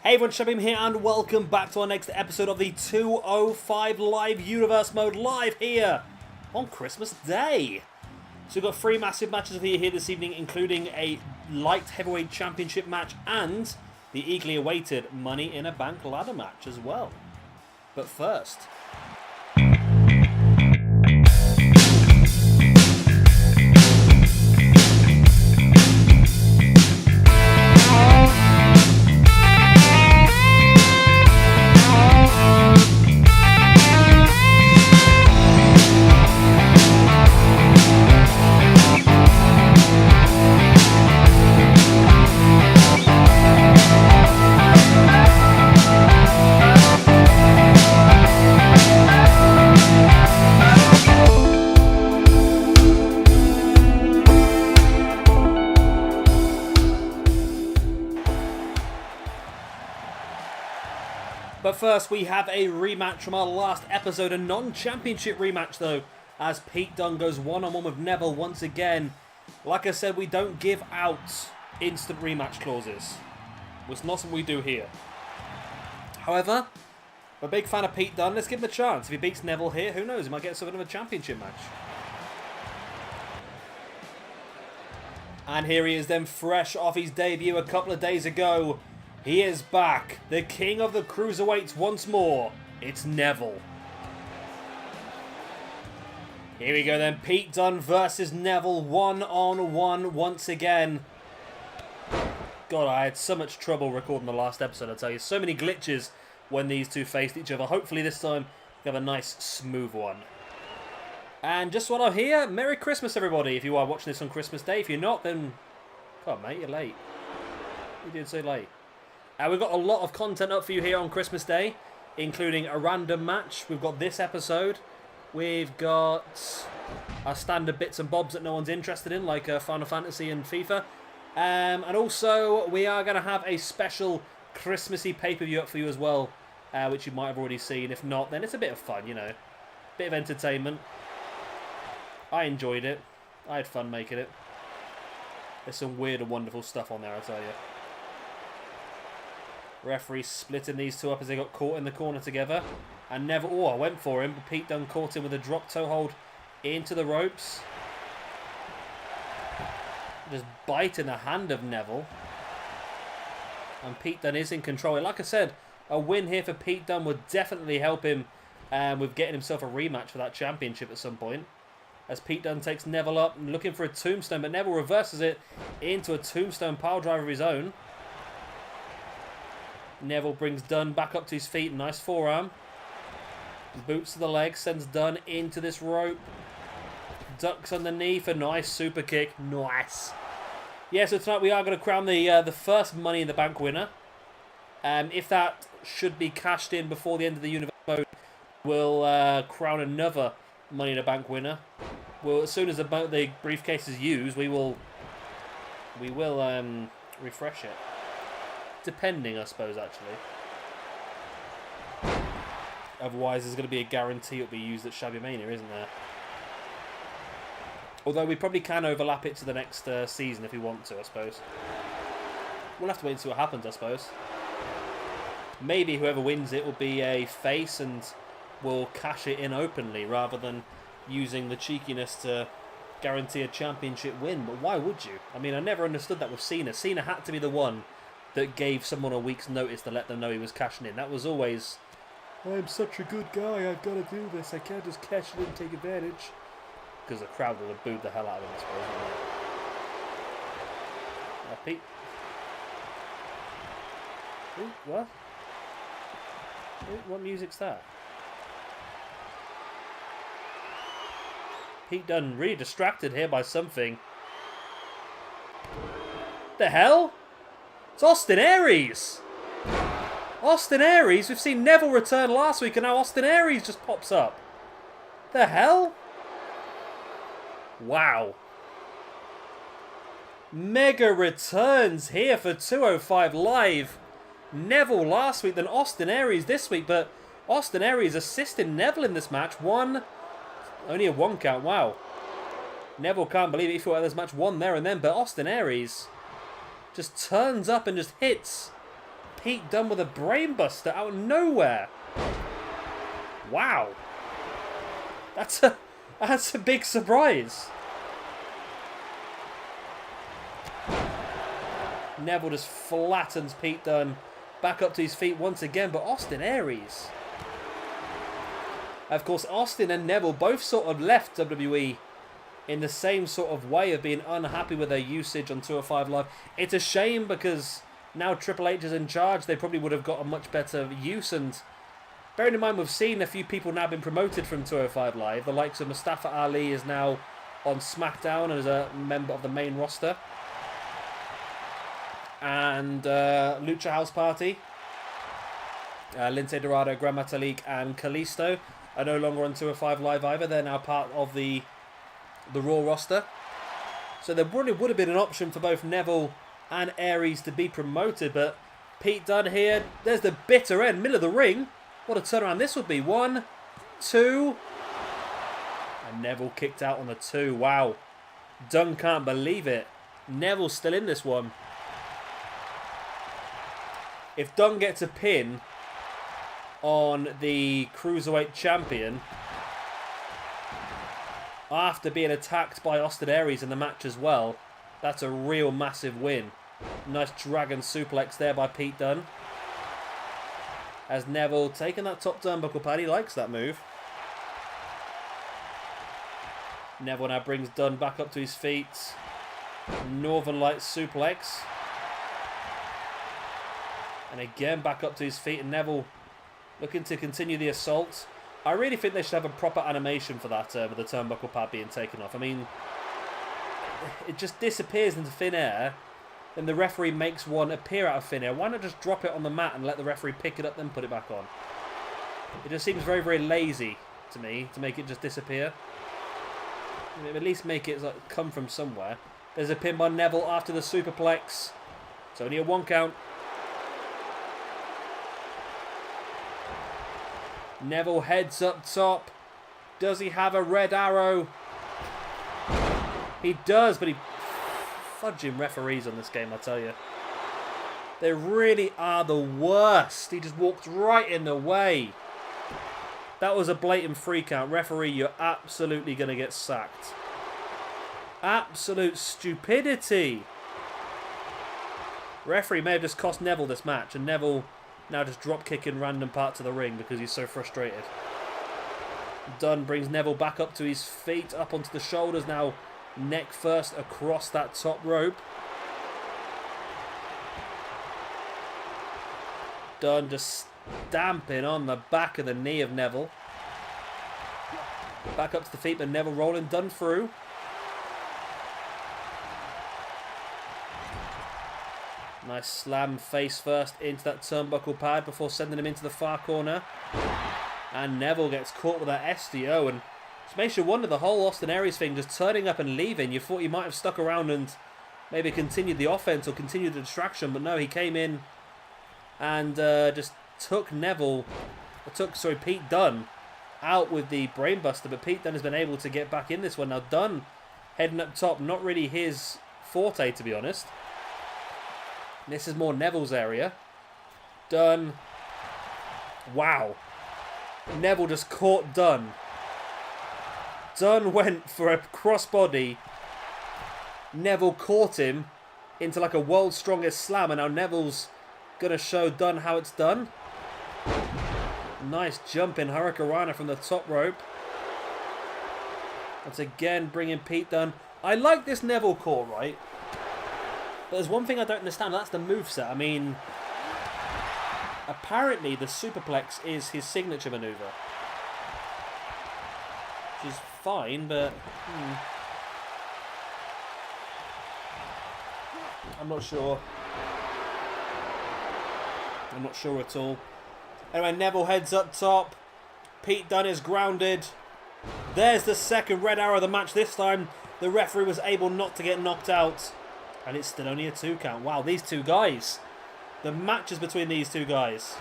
Hey everyone, Shabim here and welcome back to our next episode of the 205 Live Universe Mode live here on Christmas Day. So we've got 3 massive matches here this evening, including a light heavyweight championship match and the eagerly awaited Money in a Bank ladder match as well. But first... But first, we have a rematch from our last episode, a non-championship rematch though, as Pete Dunne goes one-on-one with Neville once again. Like I said, we don't give out instant rematch clauses. It's not something we do here. However, I'm a big fan of Pete Dunne. Let's give him a chance. If he beats Neville here, who knows? He might get something of a championship match. And here he is then, fresh off his debut a couple of days ago. He is back, the king of the cruiserweights once more. It's Neville. Here we go then, Pete Dunne versus Neville, one-on-one once again. God, I had so much trouble recording the last episode, I tell you. So many glitches when these two faced each other. Hopefully this time we have a nice, smooth one. And just while I'm here, Merry Christmas everybody, if you are watching this on Christmas Day. If you're not, then... God, mate, you're late. You're doing so late. We've got a lot of content up for you here on Christmas Day, including a random match. We've got this episode. We've got our standard bits and bobs that no one's interested in, like Final Fantasy and FIFA. And also, we are going to have a special Christmassy pay-per-view up for you as well, which you might have already seen. If not, then it's a bit of fun, you know. Bit of entertainment. I enjoyed it. I had fun making it. There's some weird and wonderful stuff on there, I tell you. Referee splitting these two up as they got caught in the corner together. And Neville, oh, I went for him, but Pete Dunne caught him with a drop toe hold into the ropes. Just biting the hand of Neville. And Pete Dunne is in control. Like I said, a win here for Pete Dunne would definitely help him with getting himself a rematch for that championship at some point. As Pete Dunne takes Neville up, looking for a tombstone, but Neville reverses it into a tombstone piledriver of his own. Neville brings Dunne back up to his feet. Nice forearm. Boots to the leg. Sends Dunne into this rope. Ducks underneath. A nice super kick. Nice. Yeah, so tonight we are going to crown the first Money in the Bank winner. If that should be cashed in before the end of the universe mode, we'll crown another Money in the Bank winner. Well, as soon as the briefcase is used, we will refresh it. Depending, I suppose, actually. Otherwise, there's going to be a guarantee it'll be used at Shabby Mania, isn't there? Although we probably can overlap it to the next season if we want to, I suppose. We'll have to wait and see what happens, I suppose. Maybe whoever wins it will be a face and will cash it in openly rather than using the cheekiness to guarantee a championship win. But why would you? I mean, I never understood that with Cena. Cena had to be the one that gave someone a week's notice to let them know he was cashing in. That was always, I'm such a good guy, I've got to do this, I can't just cash it in and take advantage. Because the crowd would have booed the hell out of him, I suppose. Pete. Ooh, what? Ooh, what music's that? Pete Dunne really distracted here by something. The hell? It's Austin Aries! Austin Aries? We've seen Neville return last week and now Austin Aries just pops up. The hell? Wow. Mega returns here for 205 Live. Neville last week, then Austin Aries this week, but Austin Aries assisting Neville in this match. Only a 1 count, wow. Neville can't believe it. He thought this match won there and then, but Austin Aries just turns up and just hits Pete Dunne with a brainbuster out of nowhere. Wow. That's a big surprise. Neville just flattens Pete Dunne back up to his feet once again, but Austin Aries. Of course, Austin and Neville both sort of left WWE in the same sort of way of being unhappy with their usage on 205 Live. It's a shame because now Triple H is in charge. They probably would have got a much better use. And bearing in mind, we've seen a few people now been promoted from 205 Live. The likes of Mustafa Ali is now on SmackDown as a member of the main roster. And Lucha House Party, Lince Dorado, Gran Metalik, and Kalisto are no longer on 205 Live either. They're now part of the Raw roster. So there probably would have been an option for both Neville and Aries to be promoted, but Pete Dunne here, there's the bitter end, middle of the ring. What a turnaround this would be. 1, 2, and Neville kicked out on the 2. Wow. Dunne can't believe it. Neville's still in this one. If Dunne gets a pin on the Cruiserweight Champion after being attacked by Austin Aries in the match as well, that's a real massive win. Nice dragon suplex there by Pete Dunne. As Neville taking that top turnbuckle pad, he likes that move. Neville now brings Dunne back up to his feet. Northern Lights suplex. And again back up to his feet, and Neville looking to continue the assault. I really think they should have a proper animation for that with the turnbuckle pad being taken off. I mean, it just disappears into thin air, then the referee makes one appear out of thin air. Why not just drop it on the mat and let the referee pick it up, then put it back on? It just seems very, very lazy to me to make it just disappear. At least make it like, come from somewhere. There's a pin by Neville after the superplex. It's only a 1 count. Neville heads up top. Does he have a red arrow? He does, but he fudging referees on this game, I tell you. They really are the worst. He just walked right in the way. That was a blatant 3 count. Referee, you're absolutely going to get sacked. Absolute stupidity. Referee may have just cost Neville this match, and Neville now just drop kicking random parts of the ring because he's so frustrated. Dunne brings Neville back up to his feet, up onto the shoulders, now neck first across that top rope. Dunne just stamping on the back of the knee of Neville. Back up to the feet, but Neville rolling Dunne through. Nice slam face first into that turnbuckle pad before sending him into the far corner. And Neville gets caught with that SDO, and it makes you wonder the whole Austin Aries thing, just turning up and leaving. You thought he might have stuck around and maybe continued the offense or continued the distraction, but no, he came in and just took Pete Dunne out with the brainbuster, but Pete Dunne has been able to get back in this one. Now Dunne heading up top, not really his forte to be honest. This is more Neville's area. Dunne. Wow. Neville just caught Dunne. Dunne went for a crossbody. Neville caught him into like a world's strongest slam, and now Neville's going to show Dunne how it's done. Nice jump in Hurricanrana from the top rope. Once again, bringing Pete Dunne. I like this Neville call, right? But there's one thing I don't understand, that's the moveset. I mean, apparently the superplex is his signature maneuver. Which is fine, but I'm not sure. I'm not sure at all. Anyway, Neville heads up top. Pete Dunne is grounded. There's the second red arrow of the match. This time, the referee was able not to get knocked out. And it's still only a 2 count. Wow, these two guys. The matches between these two guys.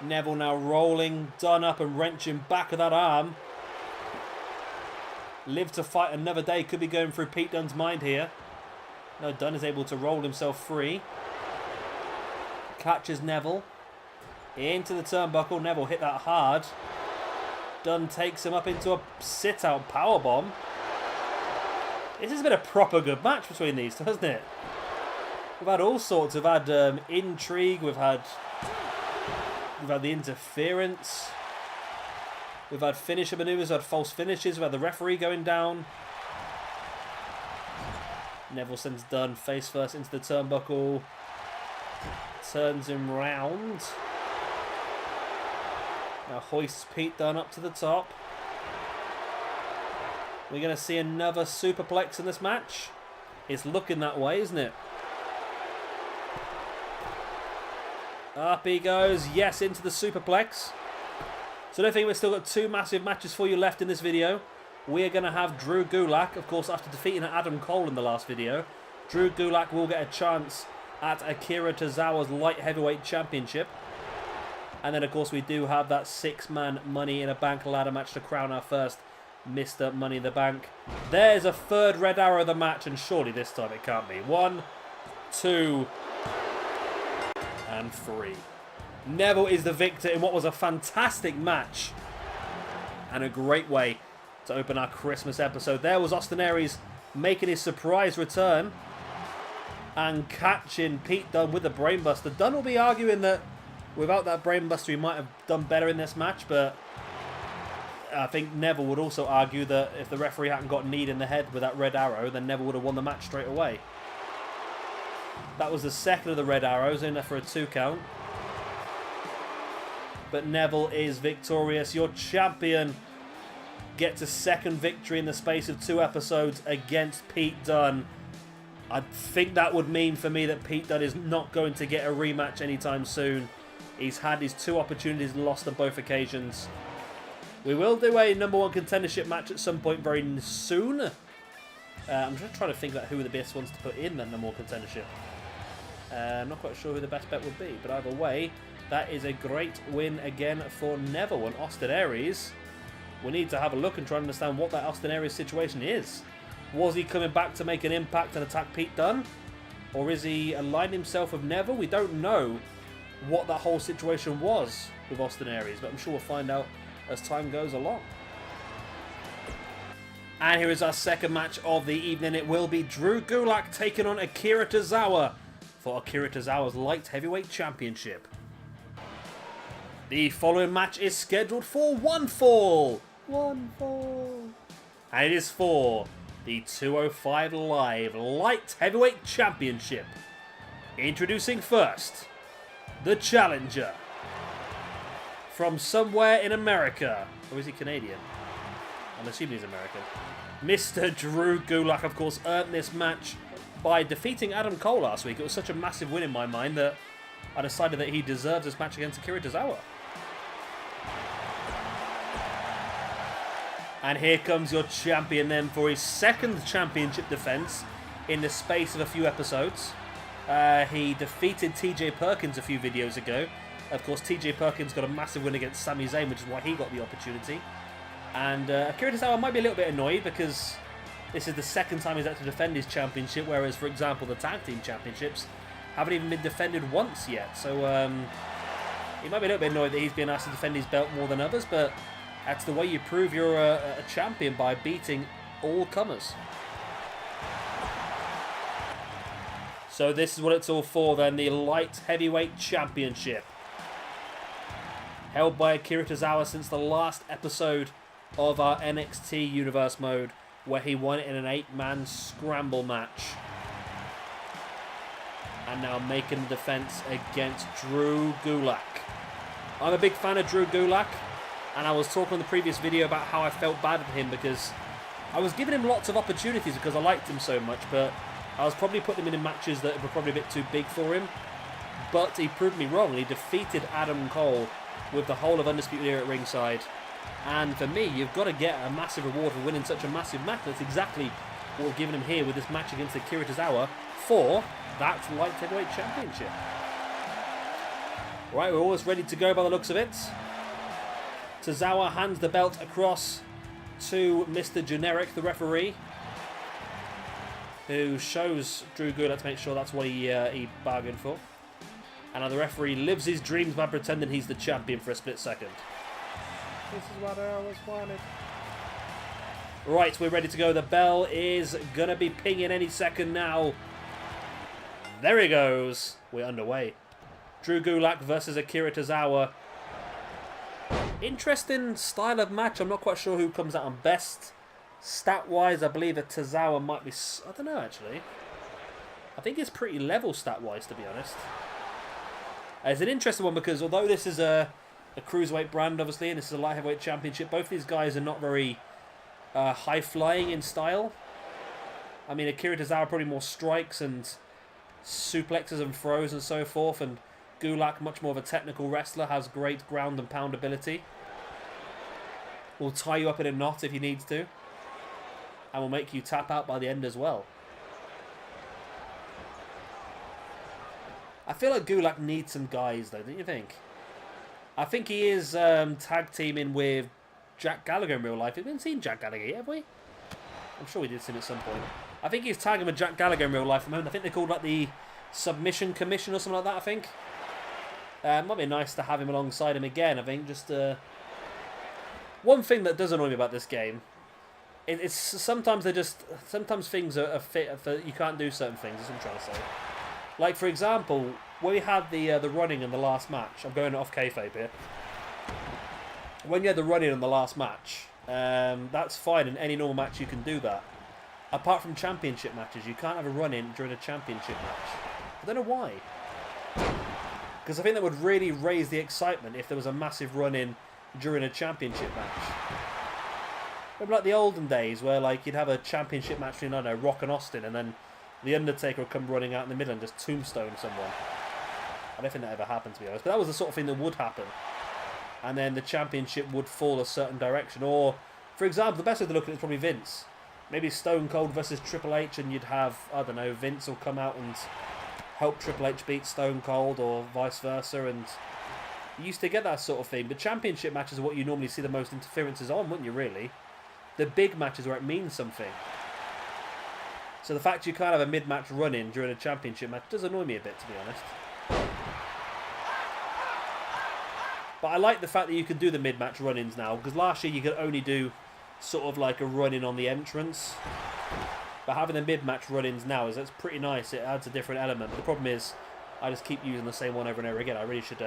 Neville now rolling Dunne up and wrenching back of that arm. Live to fight another day could be going through Pete Dunne's mind here. No, Dunne is able to roll himself free. catches Neville. Into the turnbuckle. Neville hit that hard. Dunne takes him up into a sit-out powerbomb. This has been a proper good match between these two, hasn't it? We've had all sorts. We've had intrigue. We've had the interference. We've had finisher maneuvers. We've had false finishes. We've had the referee going down. Neville sends Dunne face first into the turnbuckle. Turns him round. Now hoists Pete Dunne up to the top. We're going to see another superplex in this match. It's looking that way, isn't it? Up he goes. Yes, into the superplex. So I don't think we've still got two massive matches for you left in this video. We're going to have Drew Gulak, of course, after defeating Adam Cole in the last video. Drew Gulak will get a chance at Akira Tozawa's Light Heavyweight Championship. And then, of course, we do have that 6-man Money in a Bank ladder match to crown our first Mr. Money in the Bank. There's a third red arrow of the match, and surely this time it can't be. 1, 2, and 3. Neville is the victor in what was a fantastic match. And a great way to open our Christmas episode. There was Austin Aries making his surprise return and catching Pete Dunne with the brainbuster. Dunne will be arguing that without that brainbuster he might have done better in this match, but I think Neville would also argue that if the referee hadn't got kneed in the head with that red arrow, then Neville would have won the match straight away. That was the second of the red arrows, in there for a 2 count. But Neville is victorious. Your champion gets a second victory in the space of 2 episodes against Pete Dunne. I think that would mean for me that Pete Dunne is not going to get a rematch anytime soon. He's had his 2 opportunities and lost on both occasions. We will do a #1 contendership match at some point very soon. I'm just trying to think about who the best ones to put in that #1 contendership. I'm not quite sure who the best bet would be, but either way, that is a great win again for Neville. And Austin Aries, we need to have a look and try and understand what that Austin Aries situation is. Was he coming back to make an impact and attack Pete Dunne? Or is he aligned himself with Neville? We don't know what that whole situation was with Austin Aries, but I'm sure we'll find out as time goes along. And here is our second match of the evening. It will be Drew Gulak taking on Akira Tozawa for Akira Tozawa's Light Heavyweight Championship. The following match is scheduled for one fall. And it is for the 205 Live Light Heavyweight Championship. Introducing first, the challenger. From somewhere in America. Or is he Canadian? I'm assuming he's American. Mr. Drew Gulak, of course, earned this match by defeating Adam Cole last week. It was such a massive win in my mind that I decided that he deserves this match against Akira Tozawa. And here comes your champion then for his second championship defense in the space of a few episodes. He defeated TJ Perkins a few videos ago. Of course, TJ Perkins got a massive win against Sami Zayn, which is why he got the opportunity. And Akira Tozawa might be a little bit annoyed because this is the second time he's had to defend his championship, whereas, for example, the tag team championships haven't even been defended once yet. So he might be a little bit annoyed that he's being asked to defend his belt more than others, but that's the way you prove you're a champion, by beating all comers. So this is what it's all for then, the Light Heavyweight Championship. Held by Akira Tozawa since the last episode of our NXT Universe mode, where he won it in an 8-man scramble match. And now making the defense against Drew Gulak. I'm a big fan of Drew Gulak, and I was talking in the previous video about how I felt bad for him because I was giving him lots of opportunities because I liked him so much, but I was probably putting him in matches that were probably a bit too big for him. But he proved me wrong. He defeated Adam Cole with the whole of Undisputed Era at ringside. And for me, you've got to get a massive reward for winning such a massive match. That's exactly what we're giving him here with this match against Akira Tozawa for that Light Heavyweight Championship. Right, we're always ready to go by the looks of it. Tozawa hands the belt across to Mr. Generic, the referee, who shows Drew Gulak to make sure that's what he bargained for. And the referee lives his dreams by pretending he's the champion for a split second. This is what I always wanted. Right, we're ready to go. The bell is going to be pinging any second now. There he goes. We're underway. Drew Gulak versus Akira Tozawa. Interesting style of match. I'm not quite sure who comes out on best. Stat-wise, I believe that Tozawa might be... I don't know, actually. I think it's pretty level stat-wise, to be honest. It's an interesting one because although this is a cruiserweight brand, obviously, and this is a light heavyweight championship, both these guys are not very high-flying in style. I mean, Akira Tozawa probably more strikes and suplexes and throws and so forth, and Gulak, much more of a technical wrestler, has great ground and pound ability. Will tie you up in a knot if he needs to, and will make you tap out by the end as well. I feel like Gulak needs some guys, though, don't you think? I think he is tag teaming with Jack Gallagher in real life. Have we seen Jack Gallagher yet, have we? I'm sure we did see him at some point. I think he's tagging with Jack Gallagher in real life at the moment. I think they're called like the Submission Commission or something like that, I think. It might be nice to have him alongside him again, I think. Just one thing that does annoy me about this game, it's sometimes sometimes things are fit for, you can't do certain things, is what I'm trying to say. Like, for example, when we had the running in the last match, I'm going off kayfabe here. When you had the running in the last match, that's fine. In any normal match, you can do that. Apart from championship matches, you can't have a run-in during a championship match. I don't know why. Because I think that would really raise the excitement if there was a massive run-in during a championship match. Remember like the olden days where like you'd have a championship match between, I don't know, Rock and Austin, and then the Undertaker would come running out in the middle and just tombstone someone. I don't think that ever happened, to be honest. But that was the sort of thing that would happen. And then the championship would fall a certain direction. Or, for example, the best way to look at it is probably Vince. Maybe Stone Cold versus Triple H, and you'd have, I don't know, Vince will come out and help Triple H beat Stone Cold, or vice versa. And you used to get that sort of thing. But championship matches are what you normally see the most interferences on, wouldn't you, really? The big matches where it means something. So the fact you can't have a mid-match run-in during a championship match does annoy me a bit, to be honest. But I like the fact that you can do the mid-match run-ins now, because last year you could only do sort of like a run-in on the entrance. But having the mid-match run-ins now, that's pretty nice. It adds a different element. But the problem is, I just keep using the same one over and over again. I really should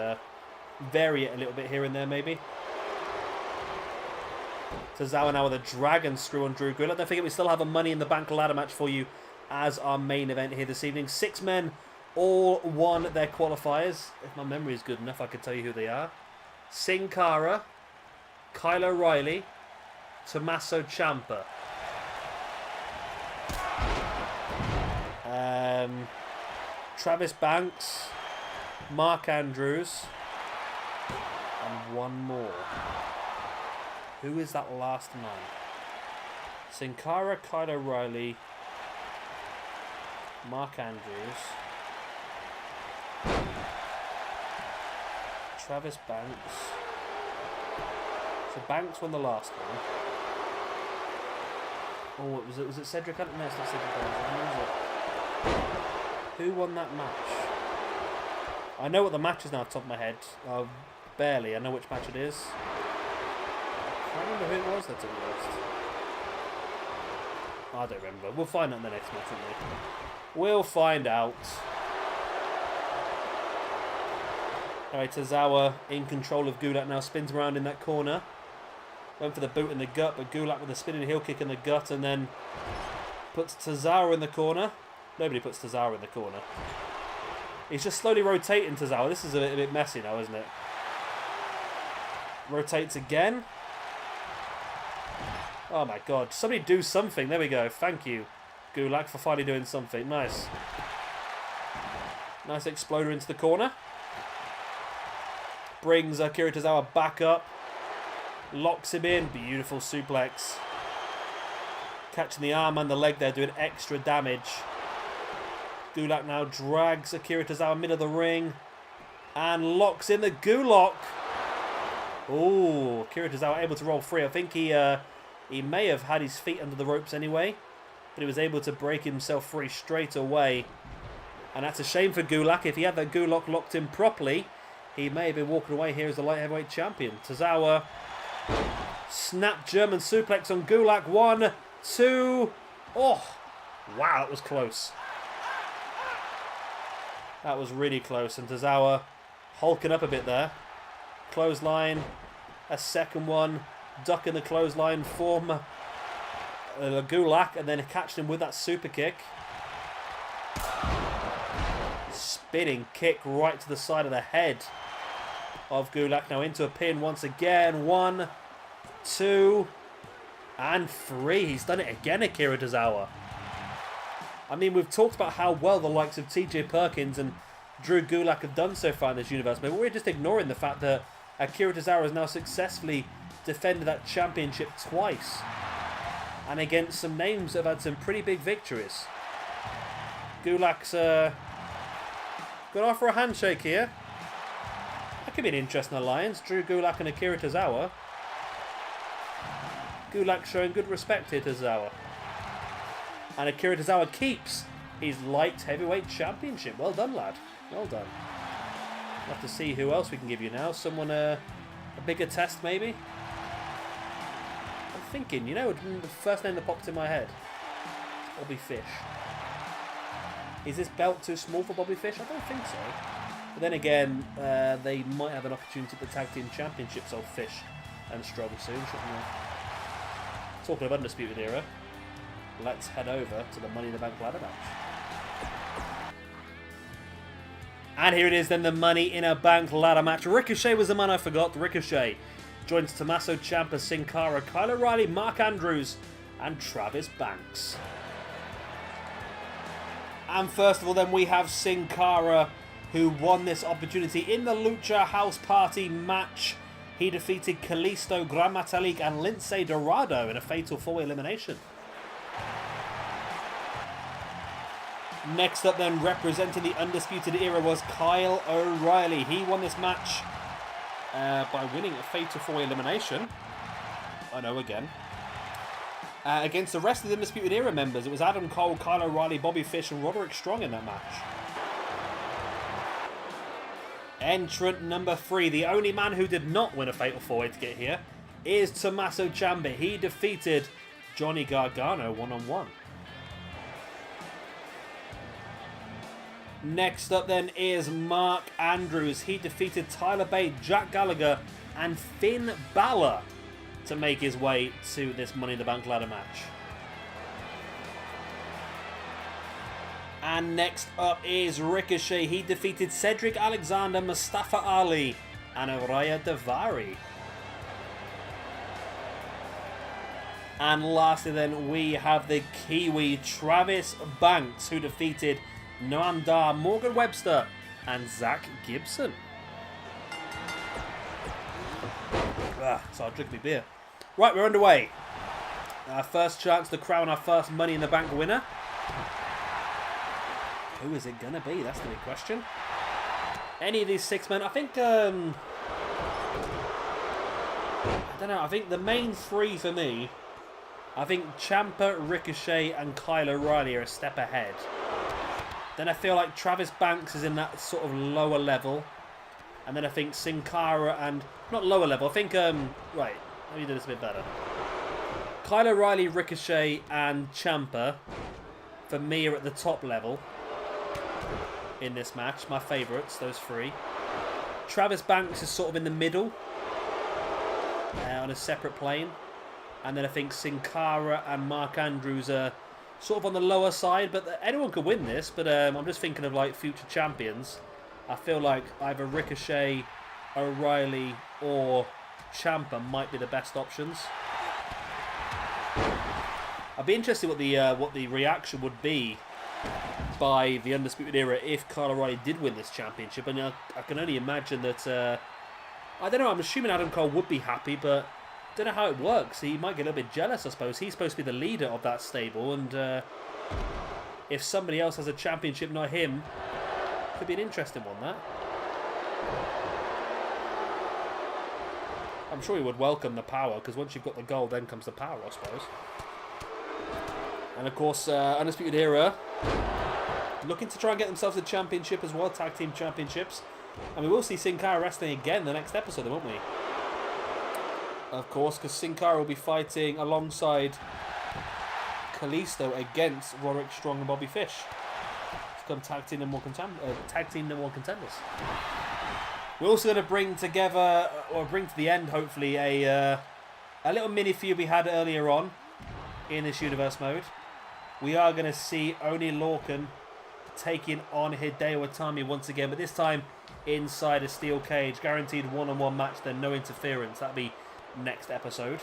vary it a little bit here and there, maybe. Tozawa now with a dragon screw on Drew Gulak. Don't forget, we still have a Money in the Bank ladder match for you as our main event here this evening. 6 men all won their qualifiers. If my memory is good enough, I could tell you who they are. Sin Cara, Reilly, Tommaso Ciampa. Travis Banks, Mark Andrews, and one more. Who is that last man? Sin Cara, Reilly, Mark Andrews, Travis Banks. So Banks won the last one. Oh, was it Cedric Hunter? No, it's not Cedric Hunter. Who won that match? I know what the match is now off the top of my head. Barely. I know which match it is. I can't remember who it was, that's at worst. I don't remember. We'll find out in the next match, won't we? We'll find out. Alright, Tozawa in control of Gulak now. Spins around in that corner. Went for the boot in the gut, but Gulak with a spinning heel kick in the gut, and then puts Tozawa in the corner. Nobody puts Tozawa in the corner. He's just slowly rotating Tozawa. This is a bit messy now, isn't it? Rotates again. Oh my god. Somebody do something. There we go. Thank you, Gulak, for finally doing something. Nice. Nice exploder into the corner. Brings Akira Tozawa back up. Locks him in. Beautiful suplex. Catching the arm and the leg there, doing extra damage. Gulak now drags Akira Tozawa middle of the ring. And locks in the Gulak. Oh, Akira Tozawa able to roll free. I think he may have had his feet under the ropes anyway. But he was able to break himself free straight away. And that's a shame for Gulak. If he had that Gulak locked in properly, he may have been walking away here as the light heavyweight champion. Tozawa, snap German suplex on Gulak. 1, 2. Oh, wow, that was close. That was really close. And Tozawa hulking up a bit there. Clothesline, a second one, ducking the clothesline from Gulak, and then catching him with that super kick. Spinning kick right to the side of the head of Gulak. Now into a pin once again. 1, 2, and 3. He's done it again, Akira Tozawa. I mean, we've talked about how well the likes of TJ Perkins and Drew Gulak have done so far in this universe, but we're just ignoring the fact that Akira Tozawa has now successfully defended that championship twice. And against some names that have had some pretty big victories. Gulak's gone for a handshake here. That could be an interesting alliance. Drew Gulak and Akira Tozawa. Gulak showing good respect here to Tozawa. And Akira Tozawa keeps his light heavyweight championship. Well done, lad. Well done. We'll have to see who else we can give you now. Someone a bigger test, maybe? I'm thinking, you know, the first name that popped in my head. Bobby Fish. Is this belt too small for Bobby Fish? I don't think so. But then again, they might have an opportunity at the Tag Team Championships of Fish and Strong soon, shouldn't they? Talking of Undisputed Era, let's head over to the Money in the Bank ladder match. And here it is then, the Money in a Bank ladder match. Ricochet was the man I forgot. Ricochet joins Tommaso, Ciampa, Cara, Kyle O'Reilly, Mark Andrews, and Travis Banks. And first of all then, we have Cara, who won this opportunity in the Lucha House Party match. He defeated Kalisto, Gran Metalik, and Lince Dorado in a fatal 4-way elimination. Next up then, representing the Undisputed Era, was Kyle O'Reilly. He won this match by winning a fatal 4-way elimination. I know, again. Against the rest of the Undisputed Era members. It was Adam Cole, Kyle O'Reilly, Bobby Fish, and Roderick Strong in that match. Entrant number 3, the only man who did not win a fatal 4-way to get here, is Tommaso Ciampa. He defeated Johnny Gargano one-on-one. Next up then is Mark Andrews. He defeated Tyler Bate, Jack Gallagher, and Finn Balor to make his way to this Money in the Bank ladder match. And next up is Ricochet. He defeated Cedric Alexander, Mustafa Ali, and Araya Davari. And lastly then, we have the Kiwi Travis Banks, who defeated Noam Dar, Morgan Webster, and Zach Gibson. So I'll drink my beer. Right, we're underway. Our first chance to crown our first Money in the Bank winner. Who is it going to be? That's the big question. Any of these 6 men? I think, I don't know. I think the main 3 for me, I think Ciampa, Ricochet, and Kyle O'Reilly are a step ahead. Then I feel like Travis Banks is in that sort of lower level. And then I think Sin Cara and... Not lower level, I think... right, let me do this a bit better. Kyle O'Reilly, Ricochet, and Ciampa, for me, are at the top level in this match. My favourites, those 3. Travis Banks is sort of in the middle, on a separate plane. And then I think Sin Cara and Mark Andrews are sort of on the lower side, but anyone could win this. But I'm just thinking of like future champions. I feel like either Ricochet, O'Reilly, or Ciampa might be the best options. I'd be interested what the reaction would be by the Undisputed Era if Kyle O'Reilly did win this championship. And I can only imagine that I don't know. I'm assuming Adam Cole would be happy, but don't know how it works. He might get a little bit jealous, I suppose. He's supposed to be the leader of that stable, and if somebody else has a championship, not him, could be an interesting one, that. I'm sure he would welcome the power, because once you've got the gold, then comes the power, I suppose. And of course, Undisputed Era, looking to try and get themselves a championship as well, tag team championships. And we will see Sin Cara wrestling again the next episode, won't we? Of course, because Sin Cara will be fighting alongside Kalisto against Roderick Strong and Bobby Fish to become tag team number one contenders. We're also going to bring together, or bring to the end, hopefully, a little mini feud we had earlier on in this universe mode. We are going to see Oni Lorcan taking on Hideo Itami once again, but this time inside a steel cage. Guaranteed one-on-one match, then no interference. That'll be next episode.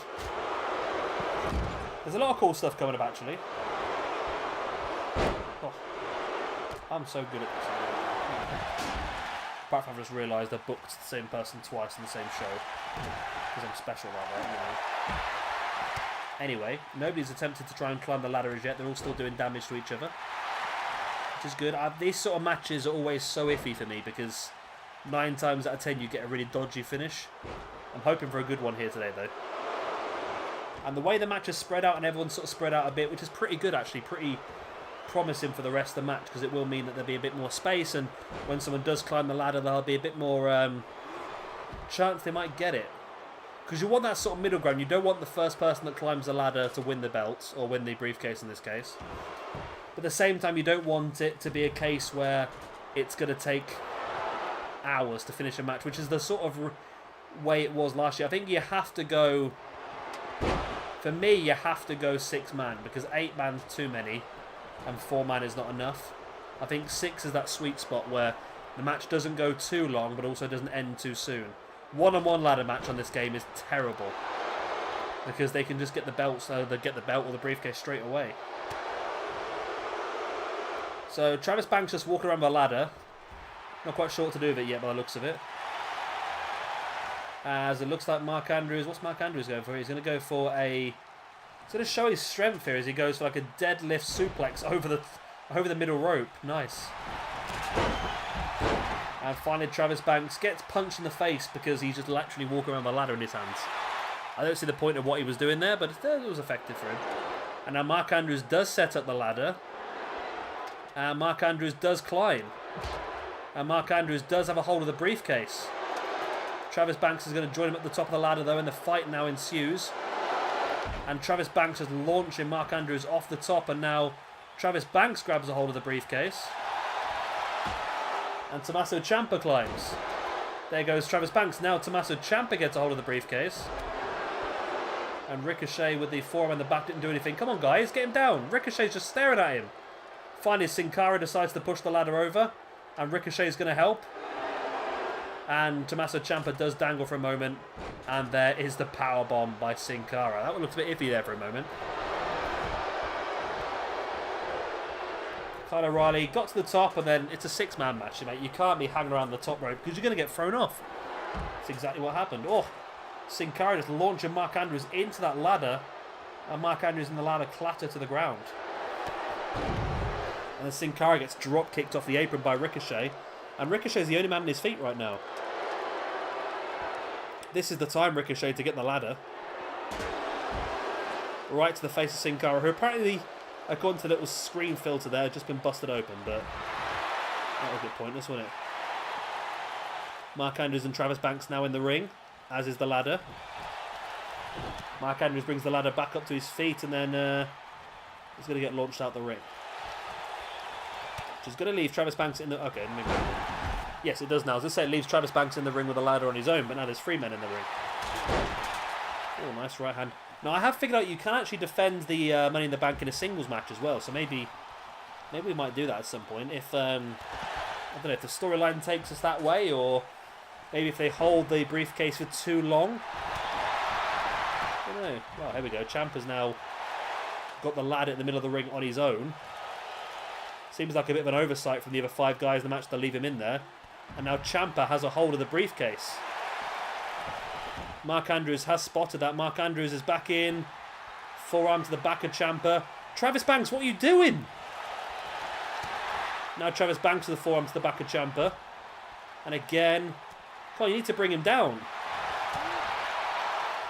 There's a lot of cool stuff coming up, actually. Oh, I'm so good at this. Apart from I've just realised I've booked the same person twice in the same show. Because I'm special like that, you know. Anyway, nobody's attempted to try and climb the ladder as yet. They're all still doing damage to each other, which is good. These sort of matches are always so iffy for me because 9 times out of 10 you get a really dodgy finish. I'm hoping for a good one here today, though. And the way the match is spread out and everyone's sort of spread out a bit, which is pretty good, actually. Pretty promising for the rest of the match because it will mean that there'll be a bit more space, and when someone does climb the ladder, there'll be a bit more chance they might get it. Because you want that sort of middle ground. You don't want the first person that climbs the ladder to win the belt, or win the briefcase in this case. But at the same time, you don't want it to be a case where it's going to take hours to finish a match, which is the sort of way it was last year. I think you have to go... For me, you have to go 6-man, because 8-man's too many, and 4-man is not enough. I think 6 is that sweet spot where the match doesn't go too long, but also doesn't end too soon. One-on-one ladder match on this game is terrible, because they can just get the belt, so they get the belt or the briefcase straight away. So Travis Banks just walking around the ladder. Not quite sure what to do with it yet by the looks of it. As it looks like Mark Andrews... What's Mark Andrews going for? He's going to go for a... He's going to show his strength here as he goes for like a deadlift suplex over the middle rope. Nice. And finally Travis Banks gets punched in the face because he's just literally walking around the ladder in his hands. I don't see the point of what he was doing there, but it was effective for him. And now Mark Andrews does set up the ladder. And Mark Andrews does climb. And Mark Andrews does have a hold of the briefcase. Travis Banks is going to join him at the top of the ladder though, and the fight now ensues. And Travis Banks is launching Mark Andrews off the top, and now Travis Banks grabs a hold of the briefcase. And Tommaso Ciampa climbs. There goes Travis Banks. Now Tommaso Ciampa gets a hold of the briefcase. And Ricochet with the forearm in the back didn't do anything. Come on guys, get him down. Ricochet's just staring at him. Finally Sin Cara decides to push the ladder over. And Ricochet's going to help. And Tommaso Ciampa does dangle for a moment. And there is the powerbomb by Sin Cara. That one looked a bit iffy there for a moment. Kyle O'Reilly got to the top, and then it's a 6-man match, mate. You can't be hanging around the top rope because you're going to get thrown off. That's exactly what happened. Oh, Sin Cara just launching Mark Andrews into that ladder, and Mark Andrews and the ladder clatter to the ground. And then Sin Cara gets drop kicked off the apron by Ricochet, and Ricochet's the only man on his feet right now. This is the time, Ricochet, to get the ladder. Right to the face of Sin Cara, who apparently, according to the little screen filter there, had just been busted open, but that was a bit pointless, wasn't it? Mark Andrews and Travis Banks now in the ring, as is the ladder. Mark Andrews brings the ladder back up to his feet, and then he's going to get launched out the ring. Which is going to leave Travis Banks in the... Okay, maybe... Yes, it does now. As I say, it leaves Travis Banks in the ring with a ladder on his own, but now there's 3 men in the ring. Oh, nice right hand. Now, I have figured out you can actually defend the Money in the Bank in a singles match as well, so maybe we might do that at some point. If, I don't know, if the storyline takes us that way, or maybe if they hold the briefcase for too long. I don't know. Well, here we go. Ciampa's now got the ladder in the middle of the ring on his own. Seems like a bit of an oversight from the other 5 guys in the match to leave him in there. And now Ciampa has a hold of the briefcase. Mark Andrews has spotted that. Mark Andrews is back in. Forearm to the back of Ciampa. Travis Banks, what are you doing? Now Travis Banks with the forearm to the back of Ciampa. And again. Come on, you need to bring him down.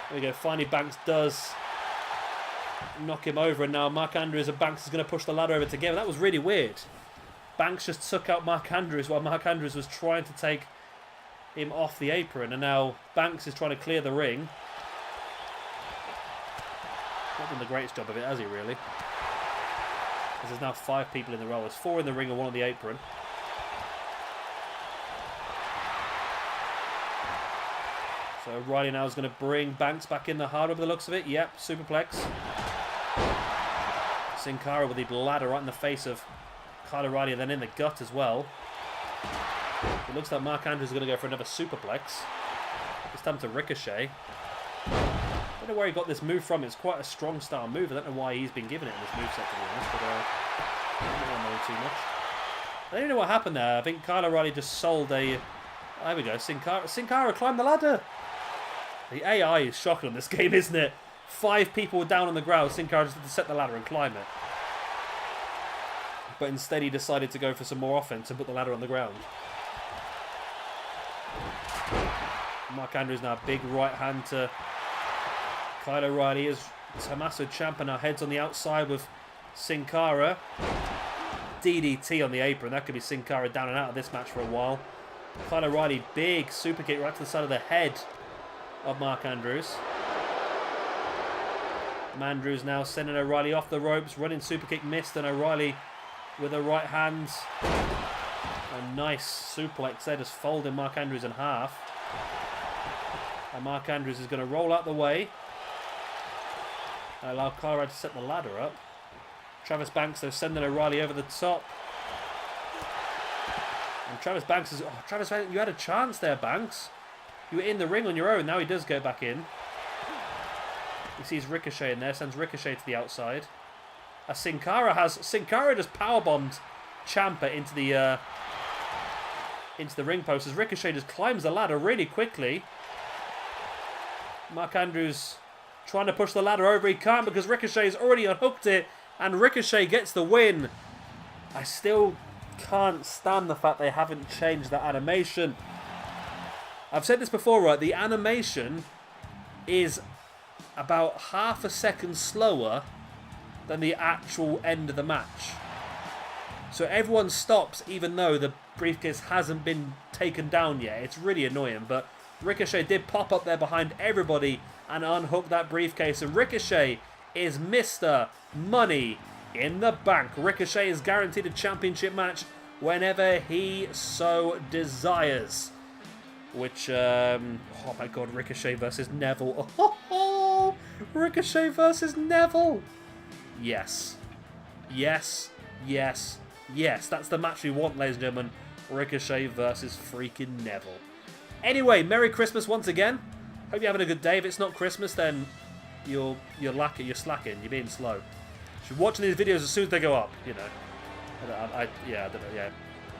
There we go. Finally, Banks does knock him over. And now Mark Andrews and Banks is going to push the ladder over together. That was really weird. Banks just took out Mark Andrews while Mark Andrews was trying to take him off the apron. And now Banks is trying to clear the ring. Not done the greatest job of it, has he, really? Because there's now 5 people in the row. There's 4 in the ring and 1 on the apron. So Reilly now is going to bring Banks back in the hard over the looks of it. Yep, superplex. Sin Cara with the ladder right in the face of Kyle O'Reilly and then in the gut as well. It looks like Mark Andrews is going to go for another superplex. This time to Ricochet. I don't know where he got this move from. It's quite a strong style move. I don't know why he's been given it in this moveset, to be honest. But I don't know too much. I don't know what happened there. I think Kyle O'Reilly just sold a... There we go. Sin Cara climbed the ladder. The AI is shocking on this game, isn't it? 5 people were down on the ground. Sin Cara just had to set the ladder and climb it. But instead he decided to go for some more offense and put the ladder on the ground. Mark Andrews now big right hand to Kyle O'Reilly as Tommaso Ciampa now heads on the outside with Sin Cara. DDT on the apron. That could be Sin Cara down and out of this match for a while. Kyle O'Reilly, big super kick right to the side of the head of Mark Andrews. Andrews now sending O'Reilly off the ropes. Running super kick missed, and O'Reilly with a right hand. A nice suplex there, just folding Mark Andrews in half. And Mark Andrews is going to roll out the way and allow Cara to set the ladder up. Travis Banks, though, sending O'Reilly over the top. And Travis Banks is... Oh, Travis Banks, you had a chance there, Banks. You were in the ring on your own. Now he does go back in. He sees Ricochet in there, sends Ricochet to the outside. As Sin Cara just powerbombed Ciampa into the ring post as Ricochet just climbs the ladder really quickly. Mark Andrews trying to push the ladder over. He can't because Ricochet's already unhooked it, and Ricochet gets the win. I still can't stand the fact they haven't changed that animation. I've said this before, right? The animation is about half a second slower than the actual end of the match. So everyone stops even though the briefcase hasn't been taken down yet. It's really annoying, but Ricochet did pop up there behind everybody and unhook that briefcase, and Ricochet is Mr. Money in the Bank. Ricochet is guaranteed a championship match whenever he so desires. Which, oh my god, Ricochet versus Neville. Oh, Ricochet versus Neville. Yes. Yes. Yes. Yes. That's the match we want, ladies and gentlemen. Ricochet versus freaking Neville. Anyway, Merry Christmas once again. Hope you're having a good day. If it's not Christmas, then you're slacking. You're being slow. You should be watching these videos as soon as they go up, you know. I don't know, yeah.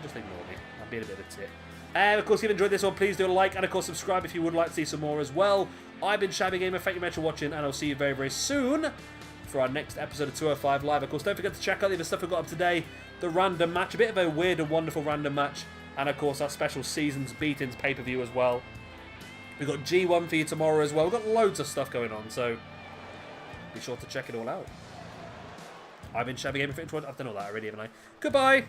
Just ignore me. I'm being a bit of a tit. And of course, if you've enjoyed this one, please do a like and of course subscribe if you would like to see some more as well. I've been Shabby Gamer. Thank you very much for watching, and I'll see you very, very soon for our next episode of 205 Live. Of course, don't forget to check out the other stuff we've got up today. The random match, a bit of a weird and wonderful random match, and of course our special Seasons Beatings pay-per-view as well. We've got G1 for you tomorrow as well. We've got loads of stuff going on, so be sure to check it all out. I've been Shabby Gamer. I've done all that already, haven't I? Goodbye!